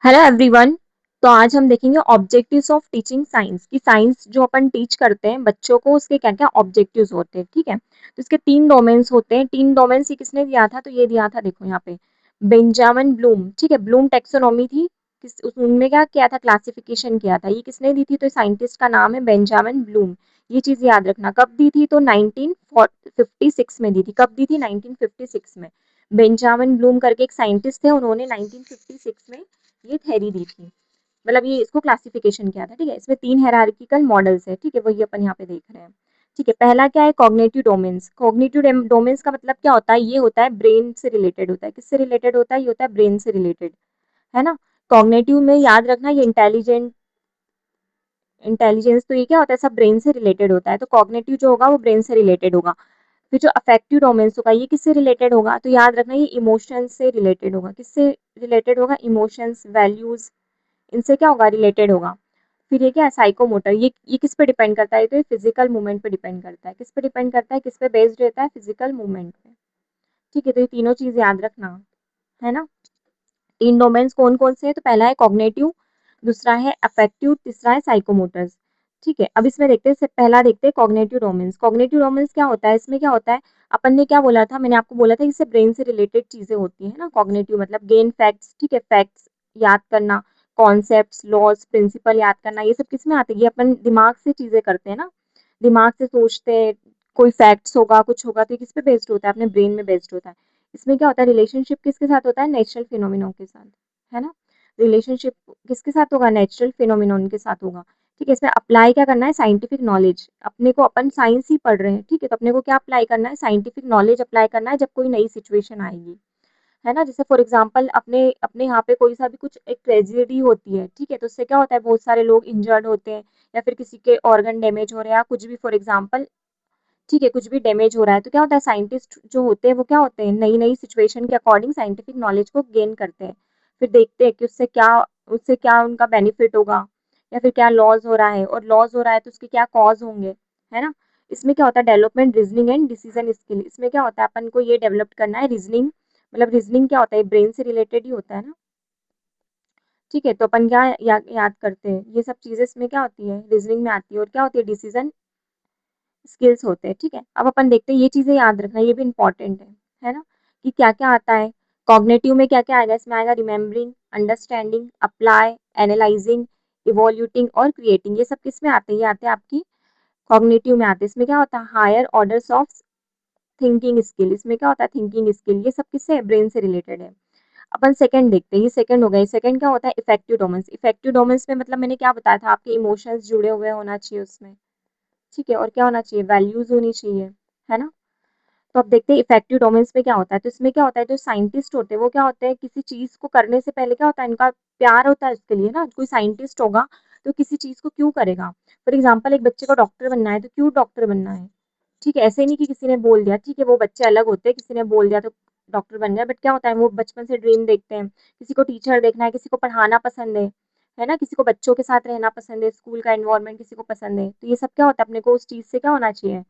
Hello everyone. तो आज हम देखेंगे ऑब्जेक्टिव्स ऑफ टीचिंग साइंस की साइंस जो अपन टीच करते हैं बच्चों को उसके क्या क्या ऑब्जेक्टिव्स होते हैं। ठीक है, तो इसके तीन डोमेन्स होते हैं। तीन डोमेन्स ही किसने दिया था? तो ये दिया था, देखो यहाँ पे, बेंजामिन ब्लूम। ठीक है, ब्लूम टेक्सोनॉमी थी। उनमें क्या किया था? क्लासिफिकेशन किया था। ये किसने दी थी? तो साइंटिस्ट का नाम है बेंजामिन ब्लूम। ये चीज याद रखना। कब दी थी? तो 1956 में दी थी। कब दी थी? 1956 में। बेंजामिन ब्लूम करके एक साइंटिस्ट थे, उन्होंने 1956 में ये थ्योरी दी थी। मतलब ये इसको क्लासिफिकेशन किया था। ठीक है, इसमें तीन हायरार्किकल मॉडल्स है। ठीक है, वही अपन यहाँ पे देख रहे हैं। ठीक है, पहला क्या है? Cognitive domains. कॉग्निटिव डोमेन्स का मतलब क्या होता है? ये होता है ब्रेन से रिलेटेड होता है। किससे रिलेटेड होता है? ये होता है ब्रेन से रिलेटेड, है ना। कॉग्निटिव में याद रखना, ये इंटेलिजेंस, तो ये क्या होता है? सब ब्रेन से रिलेटेड होता है। तो कॉग्निटिव जो होगा वो ब्रेन से रिलेटेड होगा। फिर जो अफेक्टिव डोमेन्स होगा, ये किससे रिलेटेड होगा? तो याद रखना, ये इमोशंस से रिलेटेड होगा। किससे रिलेटेड होगा? इमोशंस, वैल्यूज, इनसे क्या होगा? रिलेटेड होगा। फिर ये क्या है? साइकोमोटर। ये किस पे डिपेंड करता है? तो ये फिजिकल मूवमेंट पे डिपेंड करता है। किस पे डिपेंड करता है? किस पे बेस्ड रहता है? फिजिकल मूवमेंट पे। ठीक है, तो ये तीनों चीज याद रखना, है ना। तीन डोमेन्स कौन कौन से हैं? तो पहला है कॉग्निटिव, दूसरा है अफेक्टिव, तीसरा है साइकोमोटर्स। ठीक है, अब इसमें देखते हैं, पहला देखते हैं कॉग्निटिव डोमेन्स। कॉग्निटिव डोमेन्स क्या होता है? इसमें क्या होता है? अपन ने क्या बोला था? मैंने आपको बोला था इससे ब्रेन से रिलेटेड चीजें होती है ना। कॉग्निटिव मतलब गेन फैक्ट्स। ठीक है, फैक्ट्स याद करना, कॉन्सेप्ट्स, लॉज, प्रिंसिपल याद करना, ये सब किस में आते हैं? ये अपन दिमाग से चीजें करते हैं ना, दिमाग से सोचते हैं। कोई फैक्ट्स होगा, कुछ होगा, तो ये किस पे बेस्ड होता है? अपने ब्रेन में बेस्ड होता है। इसमें क्या होता है? रिलेशनशिप किसके साथ होता है? नेचुरल फिनोमिनों के साथ, है ना। रिलेशनशिप किसके साथ होगा? नेचुरल फिनोमिनोन के साथ होगा। ठीक है, इसमें अप्लाई क्या करना है? Scientific knowledge. अपने को, अपन साइंस ही पढ़ रहे हैं, ठीक है, तो अपने को क्या अप्लाई करना है? साइंटिफिक नॉलेज अप्लाई करना है जब कोई नई सिचुएशन आएगी, है ना। जैसे फॉर एग्जांपल अपने अपने यहाँ पे कोई सा भी कुछ एक ट्रेजेडी होती है, ठीक है, तो उससे क्या होता है? बहुत सारे लोग इंजर्ड होते हैं, या फिर किसी के ऑर्गन डैमेज हो रहे हैं, या कुछ भी, फॉर एग्जांपल, ठीक है, कुछ भी डैमेज हो रहा है, तो क्या होता है? साइंटिस्ट जो होते हैं वो क्या होते हैं? नई नई सिचुएशन के अकॉर्डिंग साइंटिफिक नॉलेज को गेन करते हैं। फिर देखते हैं कि उससे क्या उनका बेनिफिट होगा, या फिर क्या लॉस हो रहा है, और लॉस हो रहा है तो उसके क्या कॉज होंगे, है ना। इसमें क्या होता है? Development reasoning and decision skill. इसमें क्या होता है? अपन को ये डेवलप करना है रीजनिंग। मतलब रीजनिंग क्या होता है? ब्रेन से रिलेटेड ही होता है ना। ठीक है, तो अपन क्या याद करते हैं? ये सब चीजें इसमें क्या होती है? रीजनिंग में आती है। और क्या होती है? डिसीजन स्किल्स होते हैं। ठीक है, अब अपन देखते हैं, ये चीजें याद रखना, ये भी इंपॉर्टेंट है ना, कि क्या क्या आता है। कॉग्निटिव में क्या क्या आएगा? इसमें आएगा रिमेम्बरिंग, अंडरस्टैंडिंग, अप्लाई, एनालाइजिंग, इवोल्यूटिंग और क्रिएटिंग। ये सब किस में आते हैं? ये आते हैं आपकी कॉग्निटिव में आते हैं। इसमें क्या होता है? Higher orders of thinking skill. इसमें क्या होता है? Thinking skill. ये सब किससे है? ब्रेन से रिलेटेड है। अपन सेकंड देखते हैं, ये सेकंड हो गया। सेकंड क्या होता है? Effective domains. इफेक्टिव डोमेंस में मतलब मैंने क्या बताया था? आपके इमोशंस जुड़े हुए होना चाहिए उसमें। ठीक है, और क्या होना चाहिए? वैल्यूज होनी चाहिए, है ना। तो अब देखते हैं इफेक्टिव डोमेन्स में क्या होता है। तो इसमें क्या होता है? जो साइंटिस्ट होते हैं वो क्या होते हैं? किसी चीज को करने से पहले क्या होता है? इनका प्यार होता है उसके लिए ना। कोई साइंटिस्ट होगा तो किसी चीज को क्यों करेगा? फॉर एग्जाम्पल, एक बच्चे को डॉक्टर बनना है, तो क्यों डॉक्टर बनना है? ठीक है, ऐसे नहीं कि किसी ने बोल दिया। ठीक है, वो बच्चे अलग होते हैं, किसी ने बोल दिया तो डॉक्टर बन गया। बट क्या होता है? वो बचपन से ड्रीम देखते हैं। किसी को टीचर देखना है, किसी को पढ़ाना पसंद है ना, किसी को बच्चों के साथ रहना पसंद है, स्कूल का एनवायरनमेंट किसी को पसंद है। तो ये सब क्या होता है? अपने को उस चीज से क्या होना चाहिए?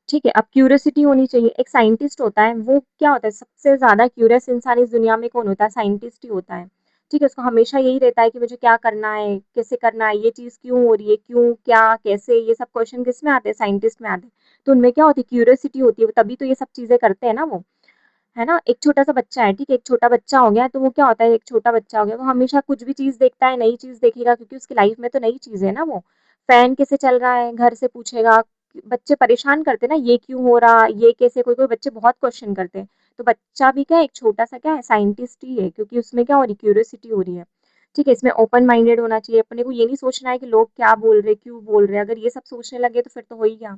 ठीक है, अब क्यूरियोसिटी होनी चाहिए। एक साइंटिस्ट होता है, वो क्या होता है? सबसे ज्यादा क्यूरियस इंसान इस दुनिया में कौन होता है? साइंटिस्ट ही होता है। ठीक है, उसको हमेशा यही रहता है कि मुझे क्या करना है, कैसे करना है, ये चीज क्यों हो रही है, क्यों, क्या, कैसे, ये सब क्वेश्चन किस में आते हैं? साइंटिस्ट में आते हैं। तो उनमें क्या होती है? क्यूरियोसिटी होती है, तभी तो ये सब चीजें करते हैं ना वो, है ना। एक छोटा सा बच्चा है, ठीक है, एक छोटा बच्चा हो गया, तो वो क्या होता है? एक छोटा बच्चा हो गया, वो हमेशा कुछ भी चीज देखता है, नई चीज देखेगा, क्योंकि उसकी लाइफ में तो नई चीज है ना वो। फैन कैसे चल रहा है, घर से पूछेगा। बच्चे परेशान करते हैं ना, ये क्यों हो रहा, ये कैसे, कोई कोई बच्चे बहुत क्वेश्चन करते हैं। तो बच्चा भी क्या है? एक छोटा सा क्या है? साइंटिस्ट ही है, क्योंकि उसमें क्या हो रही? क्यूरियोसिटी हो रही है। ठीक है, इसमें ओपन माइंडेड होना चाहिए। अपने को ये नहीं सोचना है कि लोग क्या बोल रहे, क्यों बोल रहे हैं। अगर ये सब सोचने लगे तो फिर तो हो ही गया।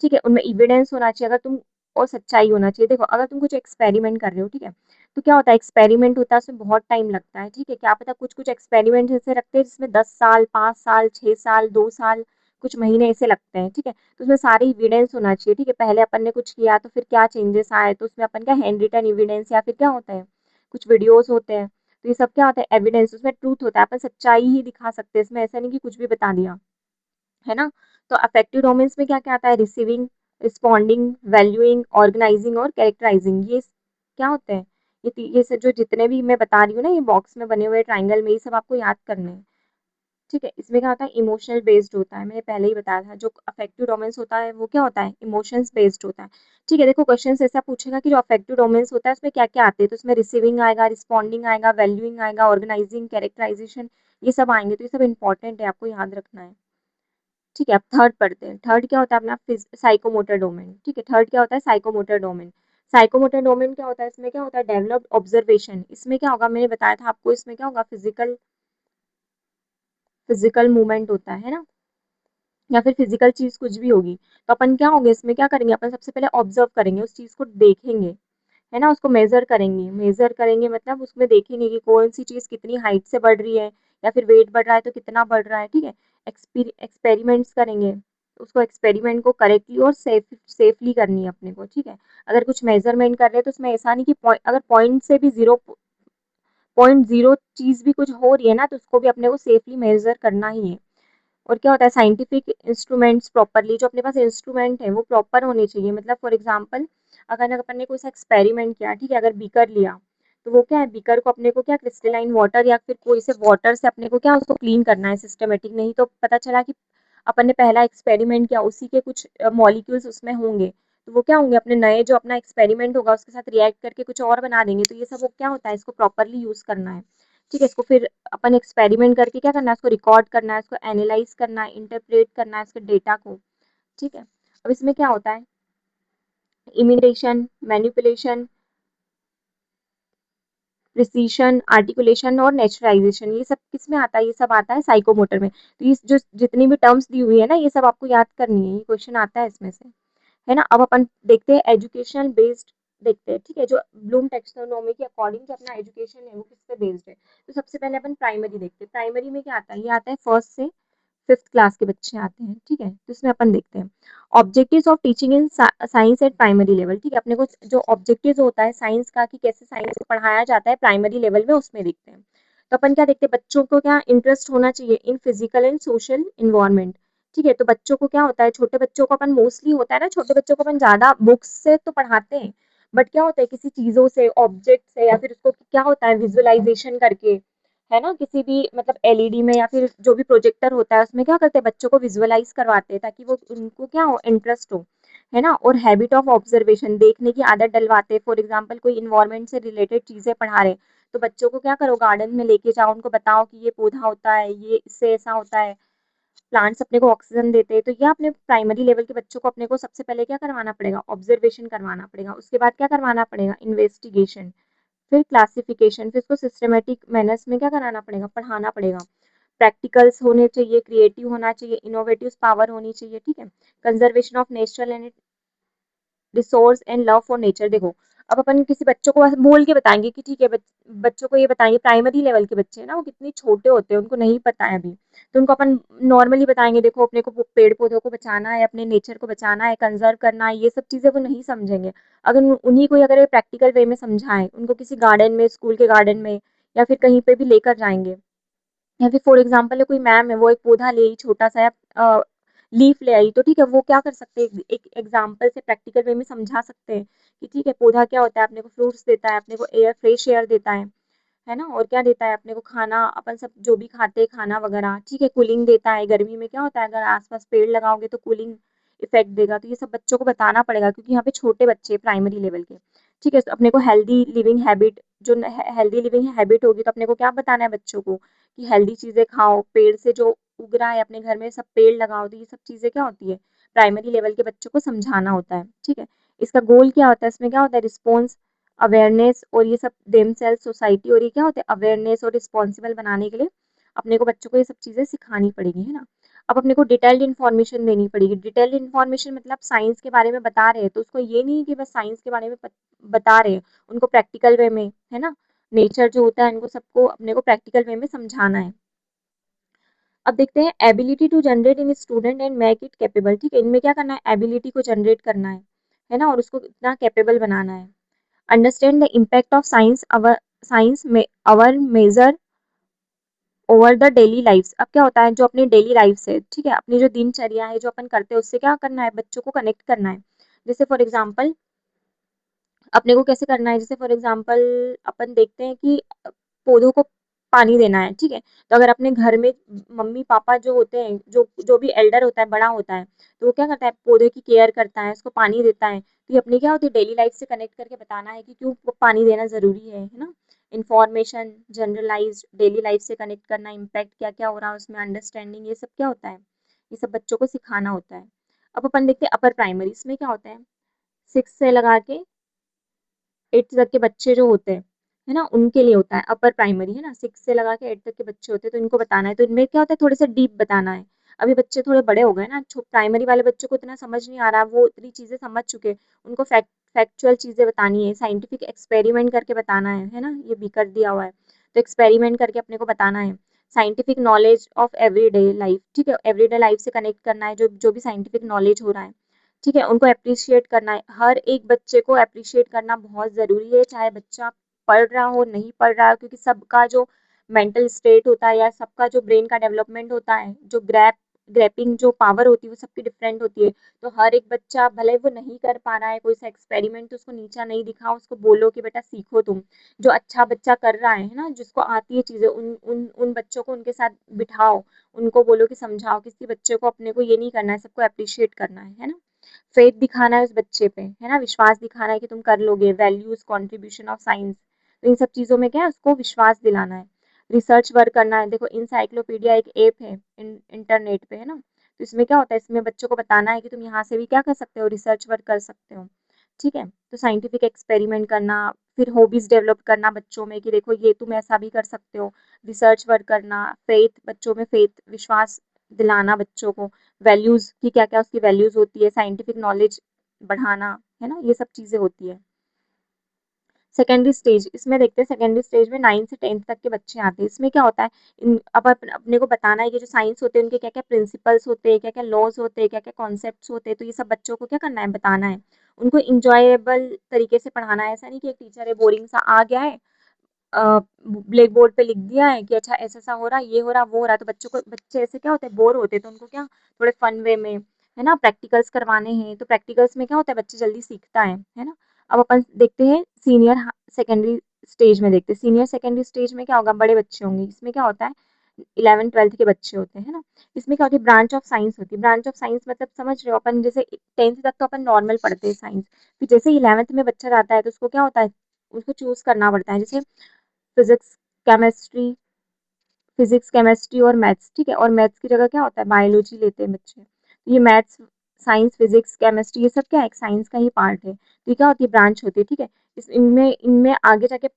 ठीक है, उनमें एविडेंस होना चाहिए। अगर तुम, और सच्चाई होना चाहिए। देखो, अगर तुम कुछ एक्सपेरिमेंट कर रहे हो, ठीक है, तो क्या होता है? एक्सपेरिमेंट होता है, उसमें बहुत टाइम लगता है। ठीक है, क्या पता कुछ कुछ एक्सपेरिमेंट ऐसे रखते हैं जिसमें 10 साल, 5 साल, 6 साल, 2 साल, कुछ महीने ऐसे लगते हैं। ठीक है, तो उसमें सारे एविडेंस होना चाहिए। ठीक है, पहले अपन ने कुछ किया तो फिर क्या चेंजेस आए, तो उसमें अपन क्या हैंड रिटन एविडेंस, या फिर क्या होता है, कुछ वीडियोस होते हैं। तो ये सब क्या होता है? एविडेंस। उसमें ट्रूथ होता है, अपन सच्चाई ही दिखा सकते हैं इसमें, ऐसा नहीं कि कुछ भी बता दिया, है ना। तो अफेक्टिव डोमेन्स में क्या क्या आता है? रिसीविंग, रिस्पॉन्डिंग, वैल्यूइंग, ऑर्गेनाइजिंग और कैरेक्टराइजिंग। ये क्या होते हैं? ये सब जो जितने भी मैं बता रही हूँ ना, ये बॉक्स में बने हुए ट्राइंगल में, ये सब आपको याद करने हैं। ठीक है, इसमें क्या होता है, इमोशनल बेस्ड होता है, मैंने पहले ही बताया था। जो अफेक्टिव डोमेन्स होता है वो क्या होता है, इमोशंस बेस्ड होता है। ठीक है, देखो क्वेश्चन ऐसा पूछेगा कि जो अफेक्टिव डोमेन्स होता है उसमें क्या क्या आते हैं, तो उसमें रिसीविंग आएगा, रिस्पॉन्डिंग आएगा, वैल्यूइंग आएगा, ऑर्गेनाइजिंग, कैरेक्टराइजेशन, ये सब आएंगे। तो ये सब इंपॉर्टेंट है, आपको याद रखना है। ठीक है, अब थर्ड पढ़ते हैं। थर्ड क्या होता है अपना, साइकोमोटर डोमेन। ठीक है, थर्ड क्या होता है, साइकोमोटर डोमेन। साइकोमोटर डोमेन क्या होता है, इसमें क्या होता है, डेवलप्ड ऑब्जर्वेशन। इसमें क्या होगा, मैंने बताया था आपको, इसमें क्या होगा, फिजिकल फिजिकल मूवमेंट होता है ना, या फिर फिजिकल चीज कुछ भी होगी। तो अपन क्या होंगे, इसमें क्या करेंगे, अपन सबसे पहले ऑब्जर्व करेंगे, उस चीज को देखेंगे, है ना, उसको मेजर करेंगे। मेजर करेंगे मतलब उसमें देखेंगे कि कौन सी चीज कितनी हाइट से बढ़ रही है, या फिर वेट बढ़ रहा है तो कितना बढ़ रहा है। ठीक है, एक्सपेरिमेंट्स करेंगे, उसको एक्सपेरिमेंट को करेक्टली और सेफली करनी है अपने को। ठीक है, अगर कुछ मेजरमेंट कर रहे हैं तो उसमें ऐसा नहीं कि अगर पॉइंट से भी 0.0 चीज भी कुछ हो रही है ना, तो उसको भी अपने को सेफली मेजर करना ही है। और क्या होता है, साइंटिफिक इंस्ट्रूमेंट्स प्रॉपरली, जो अपने पास इंस्ट्रूमेंट है वो प्रॉपर होने चाहिए। मतलब फॉर एग्जांपल, अगर अपन ने कोई सा एक्सपेरिमेंट किया, ठीक है, अगर बीकर लिया, तो वो क्या है, बीकर को अपने को क्या, क्रिस्टलाइन वाटर या फिर कोई से वाटर से अपने को क्या, उसको क्लीन करना है सिस्टमेटिक। नहीं तो पता चला कि अपन ने पहला एक्सपेरिमेंट किया, उसी के कुछ मॉलिक्यूल्स उसमें होंगे, तो वो क्या होंगे, अपने नए जो अपना एक्सपेरिमेंट होगा उसके साथ रिएक्ट करके कुछ और बना देंगे। तो ये सब वो क्या होता है, इसको प्रॉपरली यूज करना है। ठीक है, इसको फिर अपन एक्सपेरिमेंट करके क्या करना है, उसको रिकॉर्ड करना है, उसको एनालाइज करना है, इंटरप्रेट करना है उसके डेटा को। ठीक है, अब इसमें क्या होता है, इमिटेशन, मैनिपुलेशन, प्रिसीशन, आर्टिकुलेशन और नेचुरलाइजेशन, ये सब किस में आता है, ये सब आता है साइकोमोटर में। तो ये जो जितनी भी टर्म्स दी हुई है ना, ये सब आपको याद करनी है, ये क्वेश्चन आता है इसमें से, है ना। अब अपन देखते हैं एजुकेशन बेस्ड, देखते हैं। ठीक है, जो ब्लूम टेक्सोनोमी के अकॉर्डिंग जो अपना एजुकेशन है वो किस पे बेस्ड है। तो सबसे पहले अपन प्राइमरी देखते हैं। प्राइमरी में क्या आता है, ये आता है फर्स्ट से फिफ्थ क्लास के बच्चे आते हैं। ठीक है, तो इसमें अपन देखते हैं objectives of teaching in science eight primary level. ठीक है, अपने को जो ऑब्जेक्टिव्स होता है साइंस का, कि कैसे साइंस को पढ़ाया जाता है प्राइमरी लेवल में, उसमें देखते हैं। तो अपन क्या देखते हैं, बच्चों को क्या इंटरेस्ट होना चाहिए in physical and social environment. ठीक है, तो बच्चों को क्या होता है, छोटे बच्चों को अपन मोस्टली होता है ना, छोटे बच्चों को अपन ज्यादा बुक्स से तो पढ़ाते हैं, बट क्या होता है, किसी चीजों से, ऑब्जेक्ट से, या फिर उसको क्या होता है, विजुअलाइजेशन करके, है ना, किसी भी मतलब एलईडी में या फिर जो भी प्रोजेक्टर होता है उसमें क्या करते हैं, बच्चों को विजुअलाइज करवाते हैं, ताकि वो उनको क्या हो, इंटरेस्ट हो, है ना। और हैबिट ऑफ ऑब्जर्वेशन, देखने की आदत डलवाते हैं। फॉर एग्जाम्पल, कोई इन्वायरमेंट से रिलेटेड चीजें पढ़ा रहे, तो बच्चों को क्या करो, गार्डन में लेके जाओ, उनको बताओ कि ये पौधा होता है, ये इससे ऐसा होता है, प्लांट्स अपने को ऑक्सीजन देते हैं। तो ये अपने प्राइमरी लेवल के बच्चों को अपने को सबसे पहले क्या करवाना पड़ेगा, ऑब्जर्वेशन करवाना पड़ेगा। उसके बाद क्या करवाना पड़ेगा, इन्वेस्टिगेशन, फिर क्लासिफिकेशन, फिर उसको सिस्टमेटिक मैनर्स में क्या कराना पड़ेगा, पढ़ाना पड़ेगा। प्रैक्टिकल्स होने चाहिए, क्रिएटिव होना चाहिए, इनोवेटिव पावर होनी चाहिए। ठीक है, conservation of natural and resource and love for nature. देखो, अब अपन किसी बच्चों को बोल के बताएंगे कि ठीक है, बच्चों को ये बताएंगे, प्राइमरी लेवल के बच्चे हैं ना, वो कितने छोटे होते हैं, उनको नहीं पता है अभी, तो उनको अपन नॉर्मली बताएंगे, देखो अपने को पेड़ पौधों को बचाना है, अपने नेचर को बचाना है, कंजर्व करना है, ये सब चीजें वो नहीं समझेंगे। अगर उन्हीं को अगर प्रैक्टिकल वे में समझाएं, उनको किसी गार्डन में, स्कूल के गार्डन में या फिर कहीं पे भी लेकर जाएंगे, या फिर फॉर एग्जाम्पल कोई मैम है, वो एक पौधा ले आई छोटा सा, लीफ ले आई, तो ठीक है, वो क्या कर सकते हैं, एक एग्जाम्पल से प्रैक्टिकल वे में समझा सकते हैं कि ठीक है, पौधा क्या होता है, अपने को फ्रूट्स देता है, अपने को एयर, फ्रेश एयर देता है ना, और क्या देता है अपने को, खाना, अपन सब जो भी खाते हैं खाना वगैरह। ठीक है, कूलिंग देता है, गर्मी में क्या होता है, अगर आसपास पेड़ लगाओगे तो कूलिंग इफेक्ट देगा। तो ये सब बच्चों को बताना पड़ेगा, क्योंकि यहाँ पे छोटे बच्चे प्राइमरी लेवल के। ठीक है, तो अपने को हेल्दी लिविंग हैबिट, जो हेल्दी लिविंग हैबिट होगी, तो अपने को क्या बताना है बच्चों को, कि हेल्दी चीजें खाओ, पेड़ से जो उग रहा है अपने घर में सब पेड़ लगाओ। तो ये सब चीजें क्या होती है, प्राइमरी लेवल के बच्चों को समझाना होता है। ठीक है, इसका गोल क्या होता है, इसमें क्या होता है, रिस्पॉन्स, अवेयरनेस, और ये सब देम सेल्फ सोसाइटी, और ये क्या होता है, अवेयरनेस और रिस्पॉन्सिबल बनाने के लिए अपने को बच्चों को ये सब चीजें सिखानी पड़ेगी, है ना। अब अपने को डिटेल्ड इन्फॉर्मेशन देनी पड़ेगी। डिटेल्ड इन्फॉर्मेशन मतलब साइंस के बारे में बता रहे हैं, तो उसको ये नहीं कि बस साइंस के बारे में बता रहे हैं, उनको प्रैक्टिकल वे में, है ना, नेचर जो होता है इनको सबको अपने को प्रैक्टिकल वे में समझाना है। अब देखते हैं ability to generate in student and make it capable. ठीक है, इनमें क्या करना है, एबिलिटी को जनरेट करना है ना, और उसको इतना कैपेबल बनाना है। Understand the impact of science में our major over the daily lifes. अब क्या होता है, जो अपनी डेली लाइफ है, ठीक है, अपनी जो दिनचर्या है जो अपन करते हैं, उससे क्या करना है, बच्चों को कनेक्ट करना है। जैसे फॉर एग्जाम्पल, अपने को कैसे करना है, जैसे फॉर एग्जांपल अपन देखते हैं कि पौधों को पानी देना है, ठीक है। तो अगर अपने घर में मम्मी पापा जो होते हैं, जो जो भी एल्डर होता है, बड़ा होता है, तो वो क्या करता है, पौधे की केयर करता है, उसको पानी देता है। तो ये अपनी क्या होती है, डेली लाइफ से कनेक्ट करके बताना है कि क्यों वो पानी देना जरूरी है ना। इंफॉर्मेशन जनरलाइज, डेली लाइफ से कनेक्ट करना, इम्पैक्ट क्या क्या हो रहा है उसमें, अंडरस्टैंडिंग, ये सब क्या होता है, ये सब बच्चों को सिखाना होता है। अब अपन देखते हैं अपर प्राइमरी, इसमें क्या होता है, 6 से लगा के 8th तक के बच्चे जो होते हैं, है ना, उनके लिए होता है अपर प्राइमरी, है ना। 6 से लगा के 8 तक के बच्चे होते हैं, तो इनको बताना है। तो इनमें क्या होता है, थोड़े से डीप बताना है। अभी बच्चे थोड़े बड़े हो गए ना, प्राइमरी वाले बच्चों को इतना समझ नहीं आ रहा, वो इतनी चीजें समझ चुके हैं। उनको फैक्चुअल चीजें बतानी है, साइंटिफिक एक्सपेरिमेंट करके बताना है ना, ये भी कर दिया हुआ है। तो एक्सपेरिमेंट करके अपने को बताना है। Scientific knowledge of everyday life, ठीक है, एवरीडे लाइफ से कनेक्ट करना है, जो जो भी साइंटिफिक नॉलेज हो रहा है, ठीक है, उनको एप्रिशिएट करना है। हर एक बच्चे को एप्रिशिएट करना बहुत ज़रूरी है, चाहे बच्चा पढ़ रहा हो, नहीं पढ़ रहा हो, क्योंकि सबका जो मेंटल स्टेट होता है या सबका जो ब्रेन का डेवलपमेंट होता है, जो ग्रैपिंग जो पावर होती है, वो सबकी डिफरेंट होती है। तो हर एक बच्चा भले वो नहीं कर पा रहा है कोई सा एक्सपेरिमेंट, तो उसको नीचा नहीं दिखाओ, उसको बोलो कि बेटा सीखो तुम। जो अच्छा बच्चा कर रहा है ना, जिसको आती है चीज़ें, उन उन उन बच्चों को उनके साथ बिठाओ, उनको बोलो कि समझाओ। किसी बच्चे को अपने को ये नहीं करना है, सबको अप्रिशिएट करना है ना। फेथ दिखाना है उस बच्चे पे, है ना, विश्वास दिखाना है कि तुम कर लोगे। वैल्यूज, कंट्रीब्यूशन ऑफ साइंस, तो इन सब चीज़ों में क्या है, उसको विश्वास दिलाना है। रिसर्च वर्क करना है। देखो इंसाइक्लोपीडिया एक ऐप है इंटरनेट पे, है ना। तो इसमें क्या होता है, इसमें बच्चों को बताना है कि तुम यहाँ से भी क्या कर सकते हो, रिसर्च वर्क कर सकते हो, ठीक है। तो साइंटिफिक एक्सपेरिमेंट करना, फिर हॉबीज डेवलप करना बच्चों में कि देखो ये तुम ऐसा भी कर सकते हो। रिसर्च वर्क करना, फेथ, बच्चों में फेथ, विश्वास दिलाना बच्चों को। वैल्यूज की क्या क्या उसकी वैल्यूज होती है, साइंटिफिक नॉलेज बढ़ाना, है ना, ये सब चीजें होती है। सेकेंडरी स्टेज, इसमें देखते हैं सेकेंडरी स्टेज में 9 से 10th तक के बच्चे आते हैं। इसमें क्या होता है, अब अपने को बताना है कि जो साइंस होते हैं उनके क्या क्या प्रिंसिपल्स होते हैं, क्या क्या लॉज होते हैं, क्या क्या कॉन्सेप्ट्स होते हैं। तो ये सब बच्चों को क्या करना है, बताना है। उनको इंजॉयबल तरीके से पढ़ाना है। ऐसा नहीं कि एक टीचर है बोरिंग सा आ गया है, ब्लैक बोर्ड पे लिख दिया है कि अच्छा ऐसा ऐसा हो रहा है, ये हो रहा, वो हो रहा है, तो बच्चों को, बच्चे ऐसे क्या होते हैं, बोर होते हैं, तो उनको क्या, थोड़े फन वे में, है ना, प्रैक्टिकल्स करवाने हैं। तो प्रैक्टिकल्स में क्या होता है, बच्चे जल्दी सीखता है ना। अब अपन देखते हैं सीनियर सेकेंडरी स्टेज में, देखते हैं सीनियर सेकेंडरी स्टेज में क्या होगा, बड़े बच्चे होंगे। इसमें क्या होता है, 11th 12th के बच्चे होते हैं ना। इसमें क्या होती है, ब्रांच ऑफ साइंस होती है। ब्रांच ऑफ साइंस मतलब समझ रहे हो, अपन जैसे 10th तक तो अपन नॉर्मल पढ़ते हैं साइंस, फिर जैसे 11th में बच्चा जाता है तो उसको क्या होता है, उसको चूज करना पड़ता है। जैसे फिजिक्स, केमिस्ट्री, फिजिक्स, केमिस्ट्री और मैथ्स, ठीक है। और मैथ्स की जगह क्या होता है, बायोलॉजी लेते हैं बच्चे। तो ये मैथ्स, साइंस, फिजिक्स, केमिस्ट्री, ये सब क्या है, एक साइंस का ही पार्ट है। तो ये क्या होती है, ब्रांच होती है, ठीक है। इनमें इनमें आगे जाके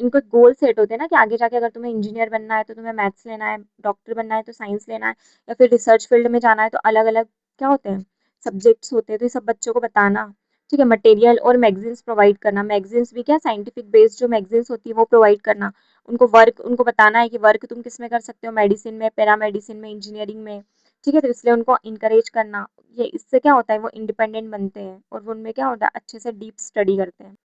इनको गोल सेट होते हैं ना, कि आगे जाके अगर तुम्हें इंजीनियर बनना है तो तुम्हें मैथ्स लेना है, डॉक्टर बनना है तो साइंस लेना है, या फिर रिसर्च फील्ड में जाना है तो अलग अलग क्या होते हैं, सब्जेक्ट्स होते हैं। तो ये सब बच्चों को बताना, ठीक है। मटेरियल और मैगजीन्स प्रोवाइड करना, मैगजीन्स भी क्या, साइंटिफिक बेस्ड जो मैगजीन्स होती है वो प्रोवाइड करना। उनको वर्क, उनको बताना है कि वर्क तुम किस में कर सकते हो, मेडिसिन में, पैरा मेडिसिन में, इंजीनियरिंग में, ठीक है। तो इसलिए उनको इंकरेज करना, ये इससे क्या होता है, वो इंडिपेंडेंट बनते हैं और वो उनमें क्या होता है, अच्छे से डीप स्टडी करते हैं।